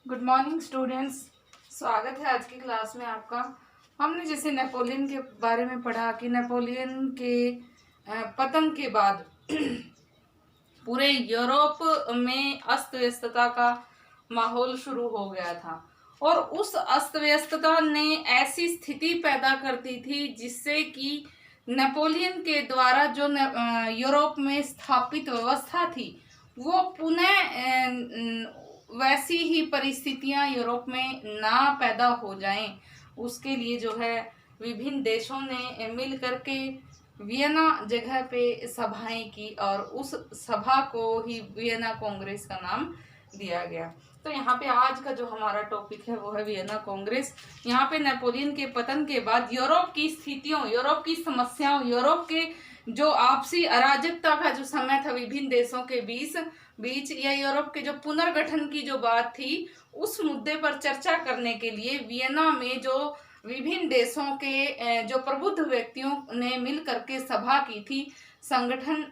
Good morning students. स्वागत है आज की क्लास में आपका। हमने जैसे नेपोलियन के बारे में पढ़ा कि नेपोलियन के पतन के बाद पूरे यूरोप में अस्त व्यस्तता का माहौल शुरू हो गया था और उस अस्त व्यस्तता ने ऐसी स्थिति पैदा कर दी थी जिससे कि नेपोलियन के द्वारा जो यूरोप में स्थापित व्यवस्था थी वो पुनः वैसी ही परिस्थितियां यूरोप में ना पैदा हो जाएं, उसके लिए जो है विभिन्न देशों ने मिल करके वियना जगह पे सभाएं की और उस सभा को ही वियना कांग्रेस का नाम दिया गया। तो यहाँ पे आज का जो हमारा टॉपिक है वो है वियना कांग्रेस। यहाँ पे नेपोलियन के पतन के बाद यूरोप की स्थितियों, यूरोप की समस्याओं, यूरोप के जो आपसी अराजकता का जो समय था विभिन्न देशों के बीच या यूरोप के जो पुनर्गठन की जो बात थी उस मुद्दे पर चर्चा करने के लिए वियना में जो विभिन्न देशों के जो प्रबुद्ध व्यक्तियों ने मिल करके सभा की थी, संगठन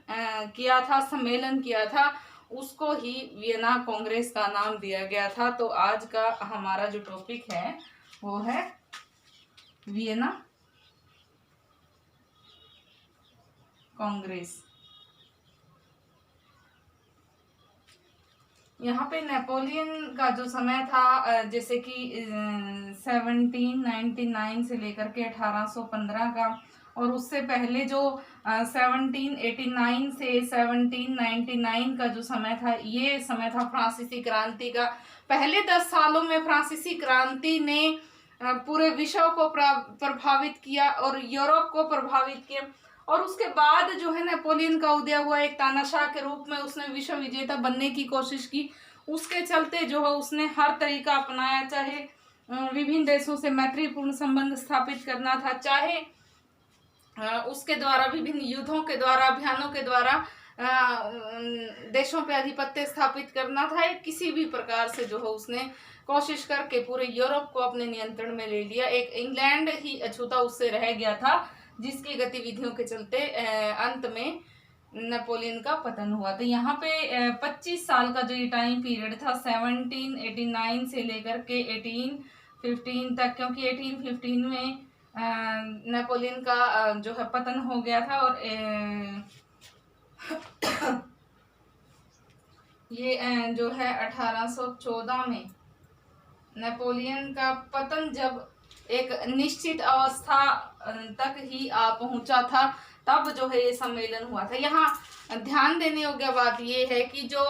किया था, सम्मेलन किया था, उसको ही वियना कांग्रेस का नाम दिया गया था। तो आज का हमारा जो टॉपिक है वो है वियना कांग्रेस। यहाँ पे नेपोलियन का जो समय था जैसे कि 1799 से लेकर के 1815 का, और उससे पहले जो 1789 से 1799 का जो समय था, ये समय था फ्रांसीसी क्रांति का। पहले 10 सालों में फ्रांसीसी क्रांति ने पूरे विश्व को प्रभावित किया और यूरोप को प्रभावित किया, और उसके बाद जो है नेपोलियन का उदय हुआ एक तानाशाह के रूप में। उसने विश्व विजेता बनने की कोशिश की, उसके चलते जो है उसने हर तरीका अपनाया, चाहे विभिन्न देशों से मैत्रीपूर्ण संबंध स्थापित करना था, चाहे उसके द्वारा विभिन्न युद्धों के द्वारा, अभियानों के द्वारा देशों पे आधिपत्य स्थापित करना था। किसी भी प्रकार से जो है उसने कोशिश करके पूरे यूरोप को अपने नियंत्रण में ले लिया। एक इंग्लैंड ही अछूता उससे रह गया था, जिसकी गतिविधियों के चलते अंत में नेपोलियन का पतन हुआ। तो यहाँ पे 25 साल का जो ये टाइम पीरियड था 1789 से लेकर के 1815 तक, क्योंकि 1815 में नेपोलियन का जो है पतन हो गया था, और ये जो है 1814 में नेपोलियन का पतन जब एक निश्चित अवस्था तक ही आ पहुंचा था, तब जो है ये सम्मेलन हुआ था। यहाँ ध्यान देने योग्य बात ये है कि जो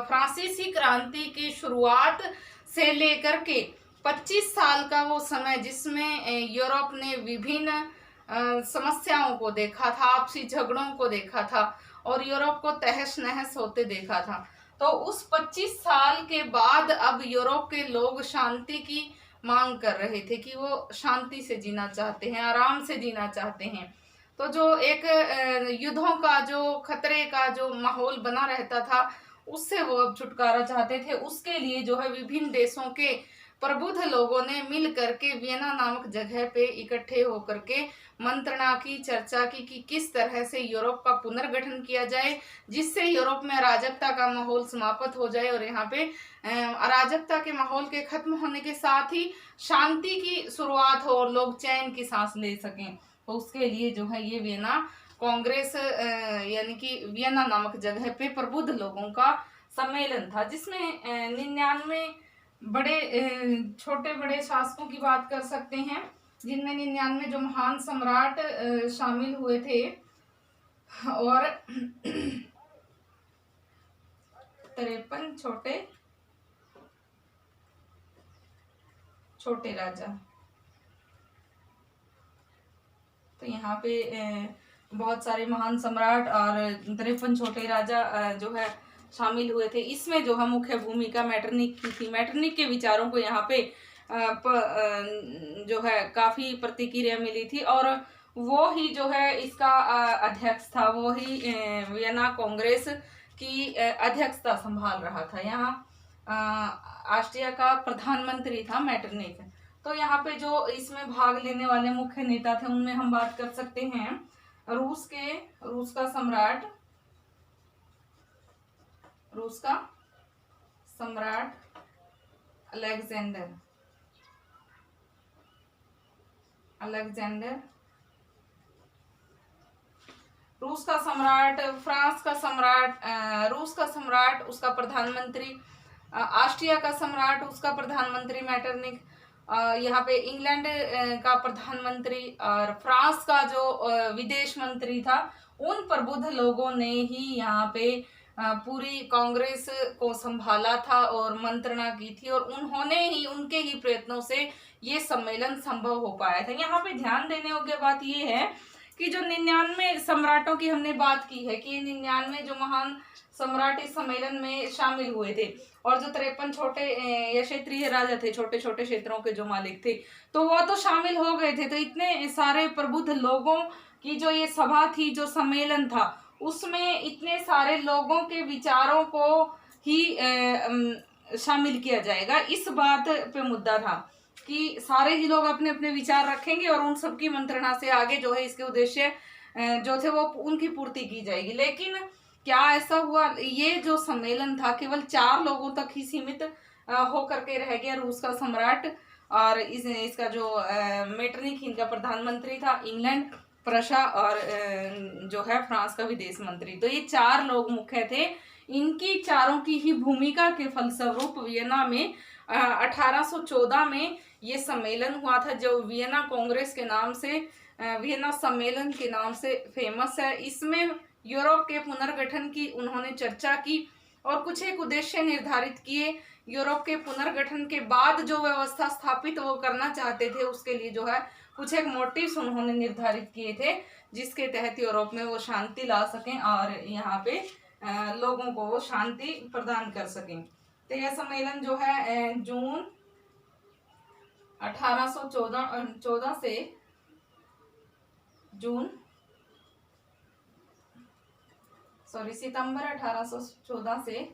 फ्रांसीसी क्रांति की शुरुआत से लेकर के 25 साल का वो समय जिसमें यूरोप ने विभिन्न समस्याओं को देखा था, आपसी झगड़ों को देखा था और यूरोप को तहस नहस होते देखा था, तो उस 25 साल के बाद अब यूरोप के लोग शांति की मांग कर रहे थे कि वो शांति से जीना चाहते हैं, आराम से जीना चाहते हैं। तो जो एक युद्धों का जो खतरे का जो माहौल बना रहता था उससे वो अब छुटकारा चाहते थे। उसके लिए जो है विभिन्न देशों के प्रबुद्ध लोगों ने मिल करके वियना नामक जगह पे इकट्ठे होकर के मंत्रणा की, चर्चा की कि किस तरह से यूरोप का पुनर्गठन किया जाए, जिससे यूरोप में अराजकता का माहौल समाप्त हो जाए और यहाँ पे अराजकता के माहौल के खत्म होने के साथ ही शांति की शुरुआत हो और लोग चैन की सांस ले सकें। तो उसके लिए जो है ये वियना कांग्रेस यानी कि वियना नामक जगह पे प्रबुद्ध लोगों का सम्मेलन था, जिसमें 99 बड़े छोटे बड़े शासकों की बात कर सकते हैं, जिनमें 99 जो महान सम्राट शामिल हुए थे और 53 छोटे राजा। तो यहाँ पे बहुत सारे महान सम्राट और 53 छोटे राजा जो है शामिल हुए थे। इसमें जो है मुख्य भूमिका मैटरनिक की थी। मैटरनिक के विचारों को यहाँ पे जो है काफी प्रतिक्रिया मिली थी, और वो ही जो है इसका अध्यक्ष था, वो ही वियना कांग्रेस की अध्यक्षता संभाल रहा था। यहाँ ऑस्ट्रिया का प्रधानमंत्री था मैटरनिक। तो यहाँ पे जो इसमें भाग लेने वाले मुख्य नेता थे उनमें हम बात कर सकते हैं रूस का सम्राट अलेक्जेंडर अलेक्जेंडर रूस का सम्राट, फ्रांस का सम्राट, रूस का सम्राट, उसका प्रधानमंत्री, ऑस्ट्रिया का सम्राट, उसका प्रधानमंत्री मैटरनिक, यहाँ पे इंग्लैंड का प्रधानमंत्री और फ्रांस का जो विदेश मंत्री था, उन प्रबुद्ध लोगों ने ही यहाँ पे पूरी कांग्रेस को संभाला था और मंत्रणा की थी, और उन्होंने ही, उनके ही प्रयत्नों से ये सम्मेलन संभव हो पाया था। यहाँ पे ध्यान देने योग्य बात ये है कि जो 99 सम्राटों की हमने बात की है कि ये 99 जो महान सम्राट इस सम्मेलन में शामिल हुए थे, और जो 53 छोटे या क्षेत्रीय राजा थे, छोटे छोटे क्षेत्रों के जो मालिक थे, तो वो तो शामिल हो गए थे। तो इतने सारे प्रबुद्ध लोगों की जो ये सभा थी, जो सम्मेलन था, उसमें इतने सारे लोगों के विचारों को ही शामिल किया जाएगा, इस बात पे मुद्दा था कि सारे ही लोग अपने अपने विचार रखेंगे और उन सबकी मंत्रणा से आगे जो है इसके उद्देश्य जो थे वो उनकी पूर्ति की जाएगी। लेकिन क्या ऐसा हुआ? ये जो सम्मेलन था केवल 4 लोगों तक ही सीमित होकर के रह गया। रूस का सम्राट और इसका जो मेटरनिक, इनका प्रधानमंत्री था, इंग्लैंड, प्रशा और जो है फ्रांस का विदेश मंत्री। तो ये 4 लोग मुख्य थे। इनकी चारों की ही भूमिका के फलस्वरूप वियना में 1814 में ये सम्मेलन हुआ था, जो वियना कांग्रेस के नाम से, वियना सम्मेलन के नाम से फेमस है। इसमें यूरोप के पुनर्गठन की उन्होंने चर्चा की और कुछ एक उद्देश्य निर्धारित किए। यूरोप के पुनर्गठन के बाद जो व्यवस्था स्थापित वो करना चाहते थे, उसके लिए जो है कुछ एक मोटिव्स उन्होंने निर्धारित किए थे, जिसके तहत यूरोप में वो शांति ला सकें और यहाँ पे लोगों को वो शांति प्रदान कर सकें। तो यह सम्मेलन जो है जून 1814 से सितंबर 1814 से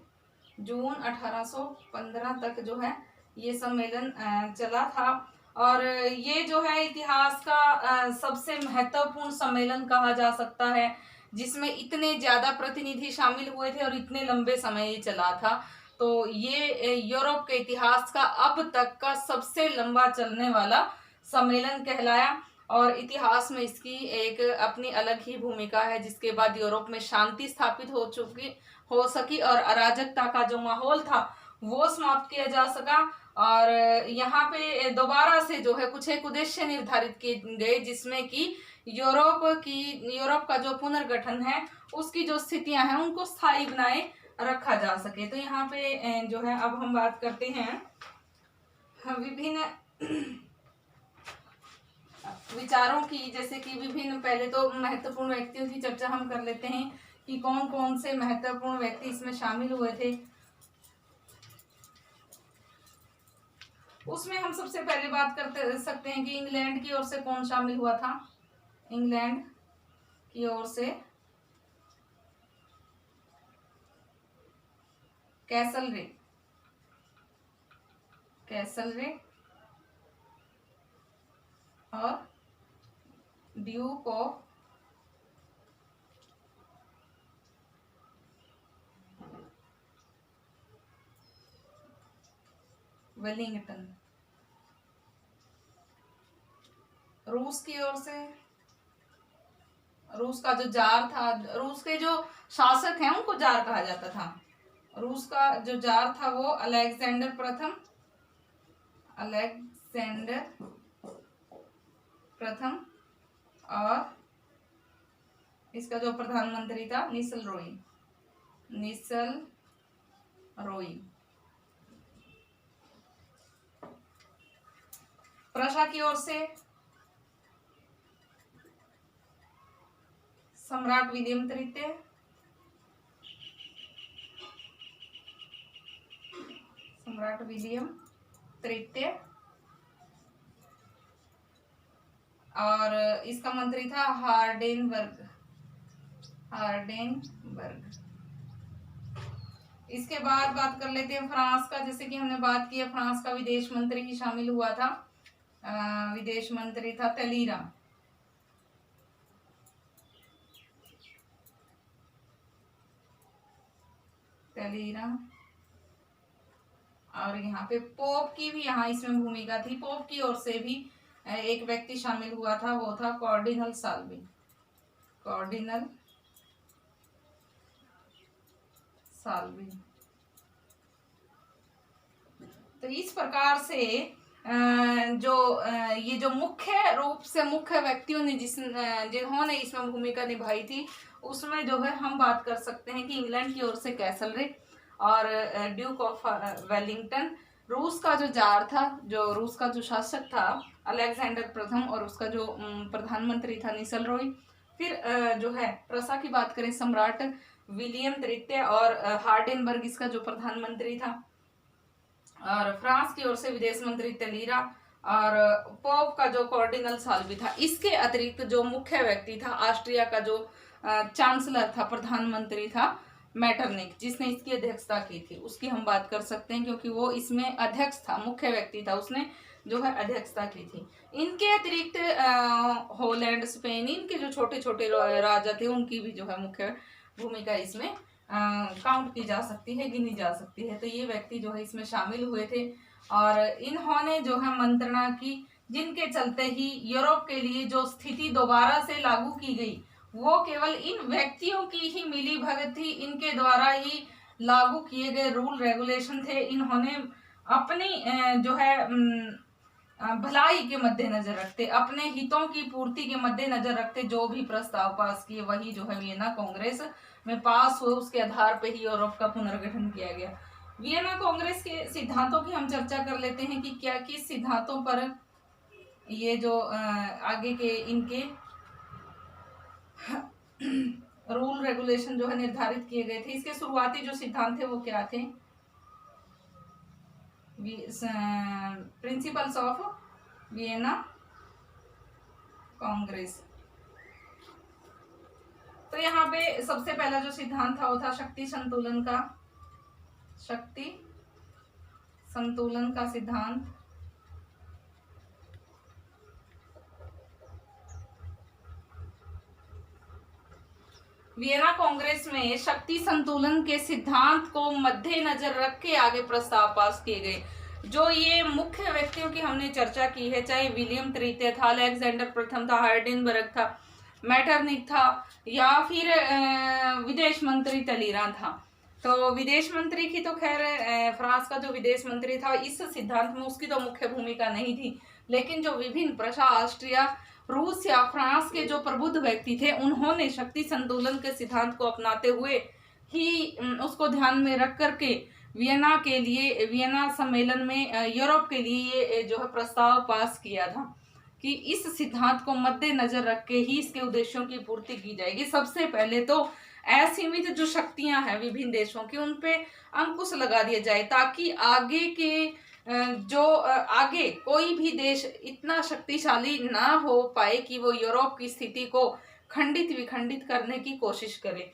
जून 1815 तक जो है ये सम्मेलन चला था। और ये जो है इतिहास का सबसे महत्वपूर्ण सम्मेलन कहा जा सकता है, जिसमें इतने ज्यादा प्रतिनिधि शामिल हुए थे और इतने लंबे समय ये चला था। तो ये यूरोप के इतिहास का अब तक का सबसे लंबा चलने वाला सम्मेलन कहलाया, और इतिहास में इसकी एक अपनी अलग ही भूमिका है, जिसके बाद यूरोप में शांति स्थापित हो सकी और अराजकता का जो माहौल था वो समाप्त किया जा सका। और यहाँ पे दोबारा से जो है कुछ एक उद्देश्य निर्धारित किए गए, जिसमें कि यूरोप का जो पुनर्गठन है, उसकी जो स्थितियां हैं उनको स्थायी बनाए रखा जा सके। तो यहाँ पे जो है अब हम बात करते हैं विभिन्न विचारों की, जैसे कि विभिन्न, पहले तो महत्वपूर्ण व्यक्तियों की चर्चा हम कर लेते हैं कि कौन कौन से महत्वपूर्ण व्यक्ति इसमें शामिल हुए थे। उसमें हम सबसे पहले बात करते सकते हैं कि इंग्लैंड की ओर से कौन शामिल हुआ था। इंग्लैंड की ओर से कैसलरे और ड्यूक ऑफ वेलिंगटन। रूस की ओर से, रूस का जो जार था, रूस के जो शासक हैं उनको जार कहा जाता था। रूस का जो जार था वो अलेक्जेंडर प्रथम, और इसका जो प्रधानमंत्री था निसल रोई। प्रशा की ओर से सम्राट विलियम तृतीय, और इसका मंत्री था हार्डेनबर्ग। इसके बाद बात कर लेते हैं फ्रांस का। जैसे कि हमने बात की, फ्रांस का विदेश मंत्री ही शामिल हुआ था। विदेश मंत्री था तलीराम। और यहाँ पे पोप की भी यहाँ इसमें भूमिका थी। पोप की ओर से भी एक व्यक्ति शामिल हुआ था, वो था कार्डिनल साल्वी। कार्डिनल साल्वी। तो इस प्रकार से ये जो मुख्य रूप से मुख्य व्यक्तियों ने जिन्होंने इसमें भूमिका निभाई थी, उसमें जो है हम बात कर सकते हैं कि इंग्लैंड की ओर से कैसलरिक और ड्यूक ऑफ वेलिंगटन। रूस का जो जार था, जो रूस का जो शासक था अलेक्जेंडर प्रथम, और उसका जो प्रधानमंत्री था निसलरॉय। फिर जो है प्रसा की बात करें, सम्राट विलियम तृतीय और हार्डेनबर्ग इसका जो प्रधानमंत्री था। और फ्रांस की ओर से विदेश मंत्री तलीरा और पोप का जो कार्डिनल साल्वी था। इसके अतिरिक्त जो मुख्य व्यक्ति था, ऑस्ट्रिया का जो चांसलर था, प्रधानमंत्री था मैटरनिक, जिसने इसकी अध्यक्षता की थी, उसकी हम बात कर सकते हैं क्योंकि वो इसमें अध्यक्ष था, मुख्य व्यक्ति था, उसने जो है अध्यक्षता की थी। इनके अतिरिक्त हॉलैंड, स्पेन, इनके जो छोटे छोटे राजा थे, उनकी भी जो है मुख्य भूमिका इसमें काउंट की जा सकती है, गिनी जा सकती है। तो ये व्यक्ति जो है इसमें शामिल हुए थे और इन्होंने जो है मंत्रणा की, जिनके चलते ही यूरोप के लिए जो स्थिति दोबारा से लागू की गई, वो केवल इन व्यक्तियों की ही मिली भगत थी। इनके द्वारा ही लागू किए गए रूल रेगुलेशन थे। इन्होंने अपनी जो है भलाई के मद्देनजर रखते, अपने हितों की पूर्ति के मद्देनजर रखते जो भी प्रस्ताव पास किए, वही जो है वियना कांग्रेस में पास हुए। उसके आधार पे ही यूरोप का पुनर्गठन किया गया। वियना कांग्रेस के सिद्धांतों की हम चर्चा कर लेते हैं कि क्या किस सिद्धांतों पर ये जो आगे के इनके रूल रेगुलेशन जो है निर्धारित किए गए थे। इसके शुरुआती जो सिद्धांत थे वो क्या थे? Principles of Vienna Congress. तो यहाँ पे सबसे पहला जो सिद्धांत था वो था शक्ति संतुलन का सिद्धांत। वियना कांग्रेस में शक्ति संतुलन के सिद्धांत को मद्देनजर रख के आगे प्रस्ताव पास किए गए। जो ये मुख्य व्यक्तियों की हमने चर्चा की है, चाहे विलियम तृतीय था, अलेक्जेंडर प्रथम था, हार्डेनबर्ग था, मैटरनिक था, या फिर विदेश मंत्री तलीरा था। तो विदेश मंत्री की तो खैर फ्रांस का जो विदेश मंत्री था, इस सिद्धांत में उसकी तो मुख्य भूमिका नहीं थी, लेकिन जो विभिन्न प्रशा, ऑस्ट्रिया, रूस या फ्रांस के जो प्रबुद्ध व्यक्ति थे, उन्होंने शक्ति संतुलन के सिद्धांत को अपनाते हुए ही उसको ध्यान में रख करके वियना सम्मेलन में यूरोप के लिए जो है प्रस्ताव पास किया था कि इस सिद्धांत को मद्देनजर रख के ही इसके उद्देश्यों की पूर्ति की जाएगी। सबसे पहले तो असीमित जो शक्तियां हैं विभिन्न देशों की, उन पे अंकुश लगा दिया जाए, ताकि आगे के आगे कोई भी देश इतना शक्तिशाली ना हो पाए कि वो यूरोप की स्थिति को खंडित विखंडित करने की कोशिश करे।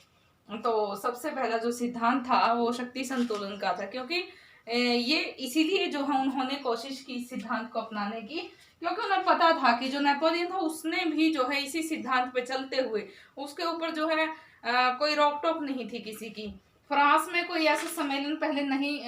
तो सबसे पहला जो सिद्धांत था वो शक्ति संतुलन का था, क्योंकि ये इसीलिए जो है उन्होंने कोशिश की सिद्धांत को अपनाने की, क्योंकि उन्हें पता था कि जो नेपोलियन था उसने भी जो है इसी सिद्धांत पे चलते हुए, उसके ऊपर जो है कोई रोक टोक नहीं थी किसी की। फ्रांस में कोई ऐसा सम्मेलन पहले नहीं,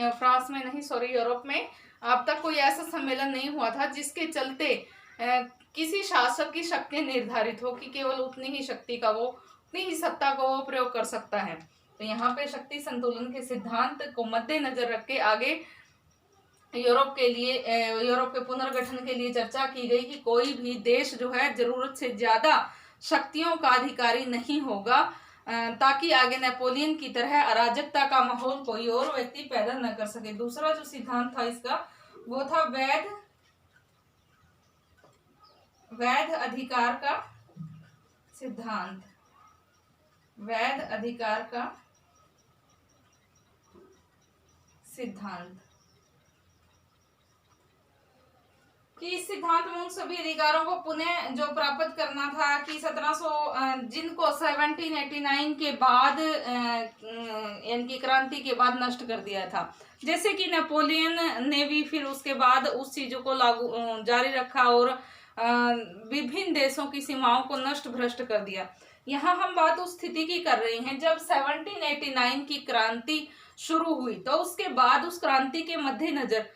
यूरोप में अब तक कोई ऐसा सम्मेलन नहीं हुआ था जिसके चलते किसी शासक की शक्ति निर्धारित हो कि केवल उतनी ही शक्ति का उतनी ही सत्ता को वो प्रयोग कर सकता है। तो यहाँ पे शक्ति संतुलन के सिद्धांत को मद्देनजर रख के आगे यूरोप के पुनर्गठन के लिए चर्चा की गई कि कोई भी देश जो है जरूरत से ज्यादा शक्तियों का अधिकारी नहीं होगा, ताकि आगे नेपोलियन की तरह अराजकता का माहौल कोई और व्यक्ति पैदा न कर सके। दूसरा जो सिद्धांत था इसका वो था वैध अधिकार का सिद्धांत। वैध अधिकार का सिद्धांत कि इस सिद्धांत में उन सभी अधिकारों को पुनः जो प्राप्त करना था कि 1700 जिनको 1789 के बाद इनकी क्रांति के बाद नष्ट कर दिया था। जैसे कि नेपोलियन ने भी फिर उसके बाद उस चीजों को जारी रखा और विभिन्न देशों की सीमाओं को नष्ट भ्रष्ट कर दिया। यहाँ हम बात उस स्थिति की कर रहे हैं जब 1789 की क्रांति शुरू हुई, तो उसके बाद उस क्रांति के मद्देनजर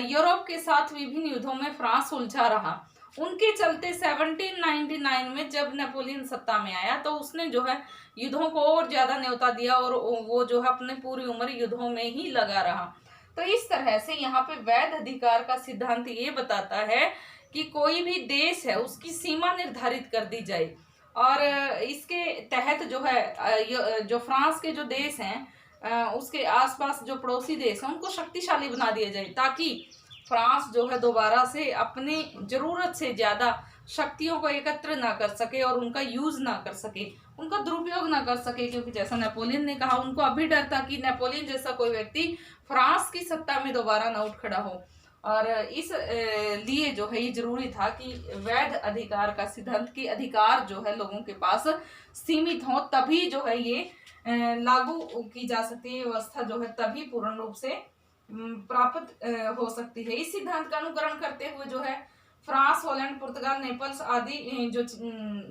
यूरोप के साथ विभिन्न युद्धों में फ्रांस उलझा रहा। उनके चलते 1799 में जब नेपोलियन सत्ता में आया तो उसने जो है युद्धों को और ज्यादा न्योता दिया और वो जो है अपने पूरी उम्र युद्धों में ही लगा रहा। तो इस तरह से यहाँ पे वैध अधिकार का सिद्धांत ये बताता है कि कोई भी देश है उसकी सीमा निर्धारित कर दी जाए, और इसके तहत जो है जो फ्रांस के जो देश हैं उसके आसपास जो पड़ोसी देश हैं उनको शक्तिशाली बना दिया जाए, ताकि फ्रांस जो है दोबारा से अपनी जरूरत से ज्यादा शक्तियों को एकत्र ना कर सके और उनका यूज ना कर सके, उनका दुरुपयोग ना कर सके। क्योंकि जैसा नेपोलियन ने कहा, उनको अभी डर था कि नेपोलियन जैसा कोई व्यक्ति फ्रांस की सत्ता में दोबारा ना उठ खड़ा हो, और इस लिए जो है ये जरूरी था कि वैध अधिकार का सिद्धांत की अधिकार जो है लोगों के पास सीमित हो, तभी जो है ये लागू की जा सकती है, व्यवस्था जो है तभी पूर्ण रूप से प्राप्त हो सकती है। इस सिद्धांत का अनुकरण करते हुए जो है फ्रांस, हॉलैंड, पुर्तगाल, नेपल्स आदि जो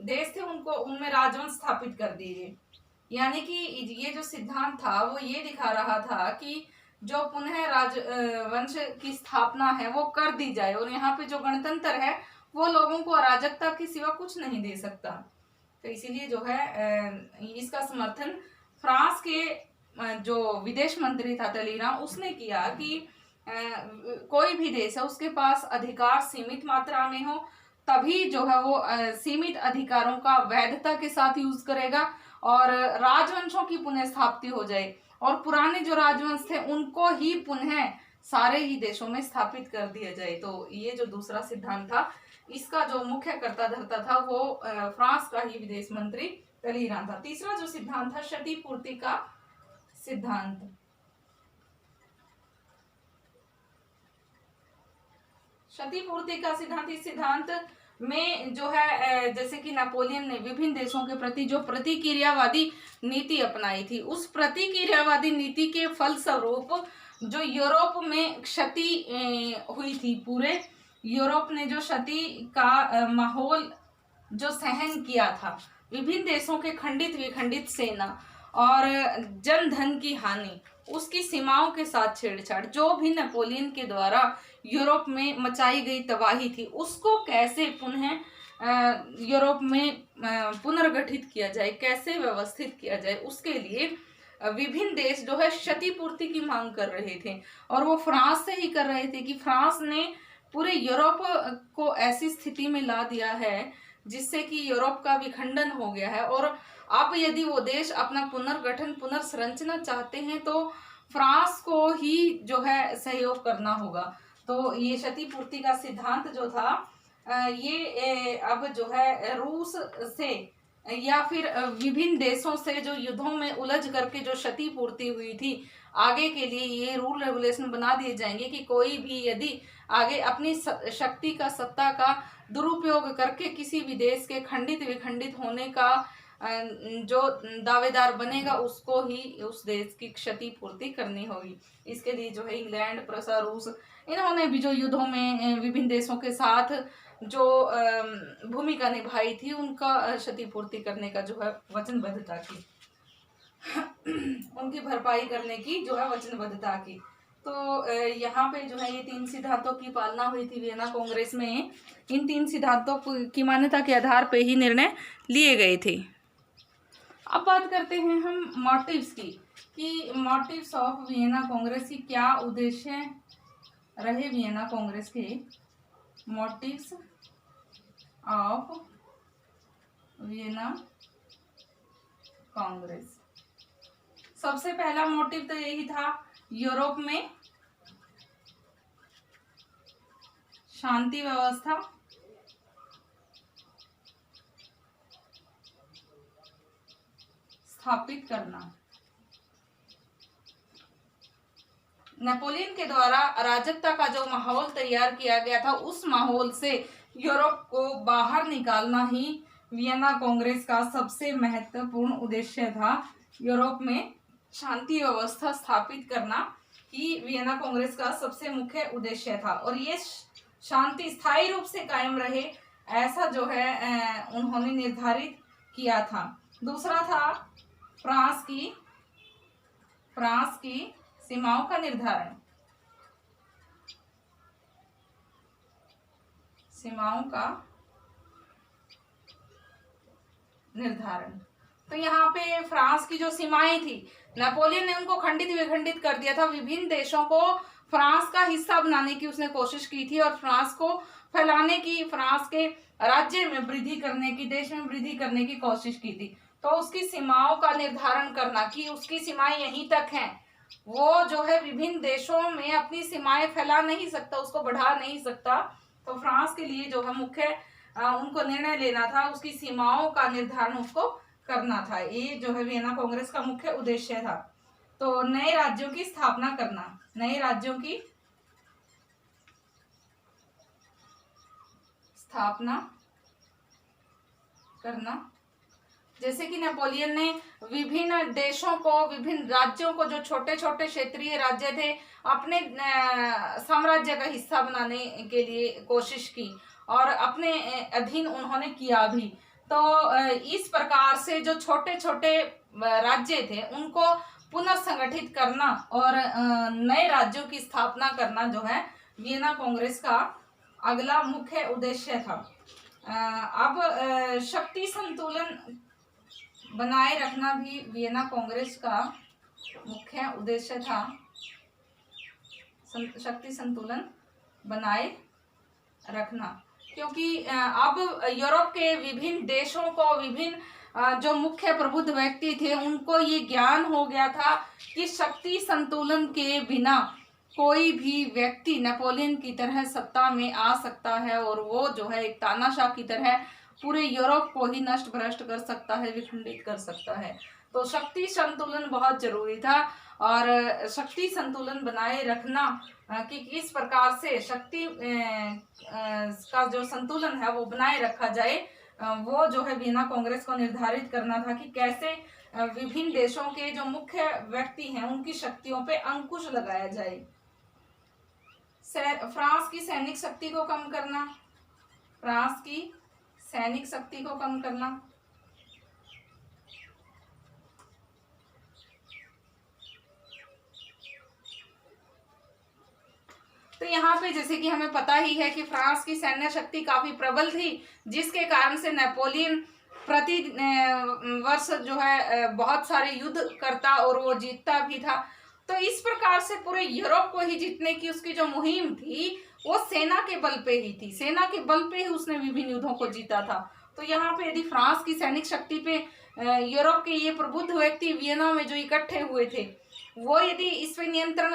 देश थे उनको उनमें राजवंश स्थापित कर दिए। यानी कि ये जो सिद्धांत था वो ये दिखा रहा था कि जो पुनः राजवंश की स्थापना है वो कर दी जाए, और यहाँ पे जो गणतंत्र है वो लोगों को अराजकता के सिवा कुछ नहीं दे सकता। तो इसीलिए जो है इसका समर्थन फ्रांस के जो विदेश मंत्री था तलीराम, उसने किया कि कोई भी देश है उसके पास अधिकार सीमित मात्रा में हो, तभी जो है वो सीमित अधिकारों का वैधता के साथ यूज करेगा और राजवंशों की पुनः स्थापना हो जाए, और पुराने जो राजवंश थे उनको ही पुनः सारे ही देशों में स्थापित कर दिया जाए। तो ये जो दूसरा सिद्धांत था, इसका जो मुख्य कर्ता धर्ता था वो फ्रांस का ही विदेश मंत्री तलीराम था। तीसरा जो सिद्धांत था क्षतिपूर्ति का सिद्धांत। क्षतिपूर्ति का सिद्धांत, इस सिद्धांत में जो है जैसे कि नेपोलियन ने विभिन्न देशों के प्रति जो प्रतिक्रियावादी नीति अपनाई थी, उस प्रतिक्रियावादी नीति के फलस्वरूप जो यूरोप में क्षति हुई थी, पूरे यूरोप ने जो क्षति का माहौल जो सहन किया था, विभिन्न देशों के खंडित विखंडित सेना और जन धन की हानि, उसकी सीमाओं के साथ छेड़छाड़, जो भी नेपोलियन के द्वारा यूरोप में मचाई गई तबाही थी, उसको कैसे पुनः यूरोप में पुनर्गठित किया जाए, कैसे व्यवस्थित किया जाए, उसके लिए विभिन्न देश जो है क्षतिपूर्ति की मांग कर रहे थे। और वो फ्रांस से ही कर रहे थे कि फ्रांस ने पूरे यूरोप को ऐसी स्थिति में ला दिया है जिससे कि यूरोप का विखंडन हो गया है, और अब यदि वो देश अपना पुनर्गठन पुनर्संरचना चाहते हैं तो फ्रांस को ही जो है सहयोग करना होगा। तो ये क्षतिपूर्ति का सिद्धांत जो था ये अब जो है रूस से या फिर विभिन्न देशों से जो युद्धों में उलझ करके जो क्षतिपूर्ति हुई थी, आगे के लिए ये रूल रेगुलेशन बना दिए जाएंगे कि कोई भी यदि आगे अपनी शक्ति का सत्ता का दुरुपयोग करके किसी भी देश के खंडित विखंडित होने का जो दावेदार बनेगा उसको ही उस देश की क्षतिपूर्ति करनी होगी। इसके लिए जो है इंग्लैंड, प्रसा, रूस, इन्होंने भी जो युद्धों में विभिन्न देशों के साथ जो भूमिका निभाई थी उनका क्षतिपूर्ति करने का जो है वचनबद्धता की उनकी भरपाई करने की जो है वचनबद्धता की। तो यहाँ पे जो है ये 3 सिद्धांतों की पालना हुई थी वियना कांग्रेस में। इन 3 सिद्धांतों की मान्यता के आधार पे ही निर्णय लिए गए थे। अब बात करते हैं हम मोटिव्स की, कि मोटिव्स ऑफ वियना कांग्रेस की क्या उद्देश्य रहे। वियना कांग्रेस के मोटिव्स ऑफ वियना कांग्रेस, सबसे पहला मोटिव तो यही था यूरोप में शांति व्यवस्था स्थापित करना। नेपोलियन के द्वारा अराजकता का जो माहौल तैयार किया गया था, उस माहौल से यूरोप को बाहर निकालना ही वियना कांग्रेस का सबसे महत्वपूर्ण उद्देश्य था। यूरोप में शांति व्यवस्था स्थापित करना ही वियना कांग्रेस का सबसे मुख्य उद्देश्य था, और ये शांति स्थायी रूप से कायम रहे ऐसा जो है उन्होंने निर्धारित किया था। दूसरा था फ्रांस की सीमाओं का निर्धारण, सीमाओं का निर्धारण। तो यहाँ पे फ्रांस की जो सीमाएं थी, नेपोलियन ने उनको खंडित विखंडित कर दिया था। विभिन्न देशों को फ्रांस का हिस्सा बनाने की उसने कोशिश की थी और फ्रांस को फैलाने की, फ्रांस के राज्य में वृद्धि करने की, देश में वृद्धि करने की कोशिश की थी। तो उसकी सीमाओं का निर्धारण करना कि उसकी सीमाएं यहीं तक हैं, वो जो है विभिन्न देशों में अपनी सीमाएं फैला नहीं सकता, उसको बढ़ा नहीं सकता। तो फ्रांस के लिए जो है मुख्य उनको निर्णय लेना था, उसकी सीमाओं का निर्धारण उसको करना था। ये जो है वियना कांग्रेस का मुख्य उद्देश्य था। तो नए राज्यों की स्थापना करना, नए राज्यों की स्थापना करना, जैसे कि नेपोलियन ने विभिन्न देशों को, विभिन्न राज्यों को, जो छोटे छोटे क्षेत्रीय राज्य थे, अपने साम्राज्य का हिस्सा बनाने के लिए कोशिश की और अपने अधीन उन्होंने किया भी। तो इस प्रकार से जो छोटे छोटे राज्य थे उनको पुनर्संगठित करना और नए राज्यों की स्थापना करना जो है वियना कांग्रेस का अगला मुख्य उद्देश्य था। अब शक्ति संतुलन बनाए रखना भी वियना कांग्रेस का मुख्य उद्देश्य था। शक्ति संतुलन बनाए रखना, क्योंकि अब यूरोप के विभिन्न देशों को, विभिन्न जो मुख्य प्रबुद्ध व्यक्ति थे, उनको ये ज्ञान हो गया था कि शक्ति संतुलन के बिना कोई भी व्यक्ति नेपोलियन की तरह सत्ता में आ सकता है और वो जो है एक तानाशाह की तरह पूरे यूरोप को ही नष्ट भ्रष्ट कर सकता है, विखंडित कर सकता है। तो शक्ति संतुलन बहुत जरूरी था और शक्ति संतुलन बनाए रखना कि किस प्रकार से शक्ति का जो संतुलन है वो बनाए रखा जाए, वो जो है वियना कांग्रेस को निर्धारित करना था कि कैसे विभिन्न देशों के जो मुख्य व्यक्ति हैं उनकी शक्तियों पे अंकुश लगाया जाए। फ्रांस की सैनिक शक्ति को कम करना, फ्रांस की सैनिक शक्ति को कम करना, तो यहाँ पे जैसे कि हमें पता ही है कि फ्रांस की सैन्य शक्ति काफी प्रबल थी, जिसके कारण से नेपोलियन प्रति वर्ष जो है बहुत सारे युद्ध करता और वो जीतता भी था। तो इस प्रकार से पूरे यूरोप को ही जीतने की उसकी जो मुहिम थी वो सेना के बल पे ही थी, सेना के बल पे ही उसने विभिन्न युद्धों को जीता था। तो यहाँ पे यदि फ्रांस की सैनिक शक्ति पे यूरोप के ये प्रबुद्ध व्यक्ति वियना में जो इकट्ठे हुए थे, वो यदि इस पे नियंत्रण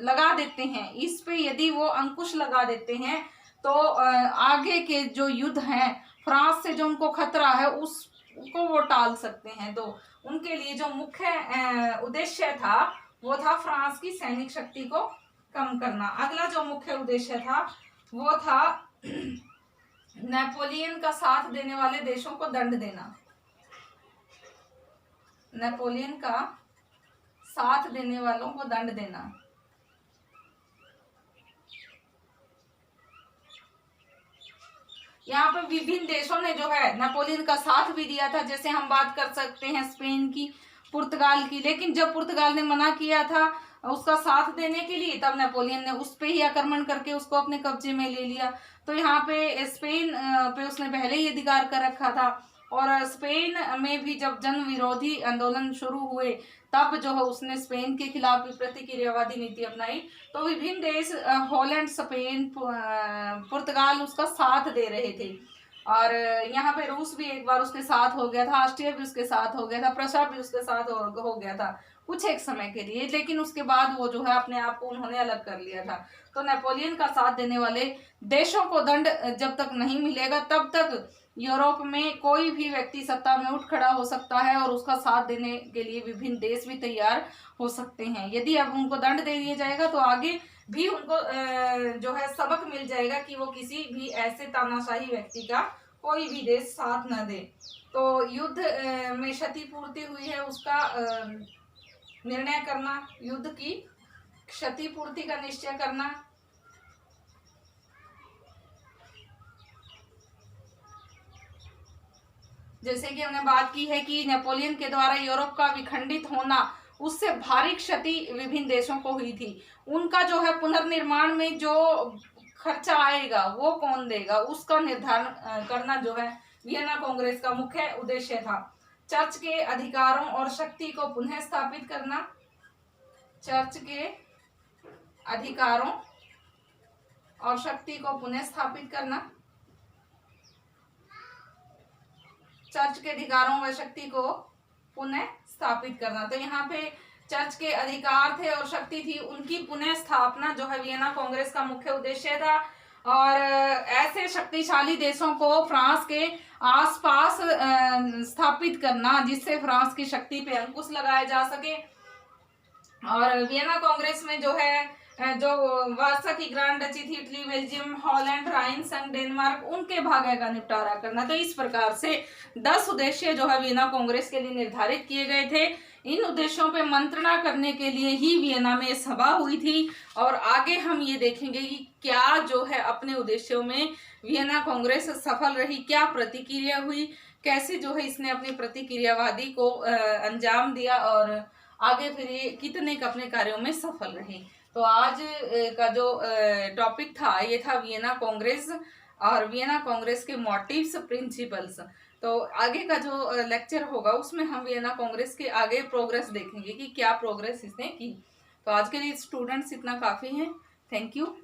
लगा देते हैं, इस पे यदि वो अंकुश लगा देते हैं, तो आगे के जो युद्ध हैं, फ्रांस से जो उनको खतरा है उसको वो टाल सकते हैं। तो उनके लिए जो मुख्य उद्देश्य था वो था फ्रांस की सैनिक शक्ति को कम करना। अगला जो मुख्य उद्देश्य था वो था नेपोलियन का साथ देने वाले देशों को दंड देना, नेपोलियन का साथ देने वालों को दंड देना। यहाँ पर विभिन्न देशों ने जो है नेपोलियन का साथ भी दिया था, जैसे हम बात कर सकते हैं स्पेन की, पुर्तगाल की। लेकिन जब पुर्तगाल ने मना किया था उसका साथ देने के लिए, तब नेपोलियन ने उस पे ही आक्रमण करके उसको अपने कब्जे में ले लिया। तो यहाँ पे स्पेन पे उसने पहले ही अधिकार कर रखा था और स्पेन में भी जब जन विरोधी आंदोलन शुरू हुए तब जो है उसने स्पेन के खिलाफ भी प्रतिक्रियावादी नीति अपनाई। तो विभिन्न देश हॉलैंड, स्पेन, पुर्तगाल उसका साथ दे रहे थे और यहाँ पे रूस भी एक बार उसके साथ हो गया था, ऑस्ट्रिया भी उसके साथ हो गया था, प्रशा भी उसके साथ हो गया था कुछ एक समय के लिए। लेकिन उसके बाद वो जो है अपने आप को उन्होंने अलग कर लिया था। तो नेपोलियन का साथ देने वाले देशों को दंड जब तक नहीं मिलेगा तब तक यूरोप में कोई भी व्यक्ति सत्ता में उठ खड़ा हो सकता है और उसका साथ देने के लिए विभिन्न देश भी तैयार हो सकते हैं। यदि अब उनको दंड दे दिया जाएगा तो आगे भी उनको जो है सबक मिल जाएगा कि वो किसी भी ऐसे तानाशाही व्यक्ति का कोई भी देश साथ न दे। तो युद्ध में क्षतिपूर्ति हुई है उसका निर्णय करना, युद्ध की क्षतिपूर्ति का निश्चय करना, जैसे कि हमने बात की है कि नेपोलियन के द्वारा यूरोप का विखंडित होना, उससे भारी क्षति विभिन्न देशों को हुई थी। उनका जो है पुनर्निर्माण में जो खर्चा आएगा वो कौन देगा, उसका निर्धारण करना जो है वियना कांग्रेस का मुख्य उद्देश्य था। चर्च के अधिकारों और शक्ति को पुनः स्थापित करना, चर्च के अधिकारों और शक्ति को पुनः स्थापित करना, चर्च के अधिकारों व शक्ति को पुनः स्थापित करना। तो यहाँ पे चर्च के अधिकार थे और शक्ति थी, उनकी पुनः स्थापना जो है वियना कांग्रेस का मुख्य उद्देश्य था। और ऐसे शक्तिशाली देशों को फ्रांस के आसपास स्थापित करना जिससे फ्रांस की शक्ति पे अंकुश लगाया जा सके। और वियना कांग्रेस में जो है जो वार्सा की ग्रांड डची थी, इटली, बेल्जियम, हॉलैंड, राइन संघ, डेनमार्क, उनके भाग्य का निपटारा करना। तो इस प्रकार से 10 उद्देश्य जो है वियना कांग्रेस के लिए निर्धारित किए गए थे। इन उद्देश्यों पे मंत्रणा करने के लिए ही वियना में सभा हुई थी। और आगे हम ये देखेंगे कि क्या जो है अपने उद्देश्यों में वियना कांग्रेस सफल रही, क्या प्रतिक्रिया हुई, कैसे जो है इसने अपनी प्रतिक्रियावादी को अंजाम दिया और आगे फिर ये कितने अपने कार्यों में सफल रही। तो आज का जो टॉपिक था ये था वियना कांग्रेस और वियना कांग्रेस के मोटिव्स, प्रिंसिपल्स। तो आगे का जो लेक्चर होगा उसमें हम वियना कांग्रेस के आगे प्रोग्रेस देखेंगे कि क्या प्रोग्रेस इसने की। तो आज के लिए स्टूडेंट्स इतना काफ़ी है। Thank you.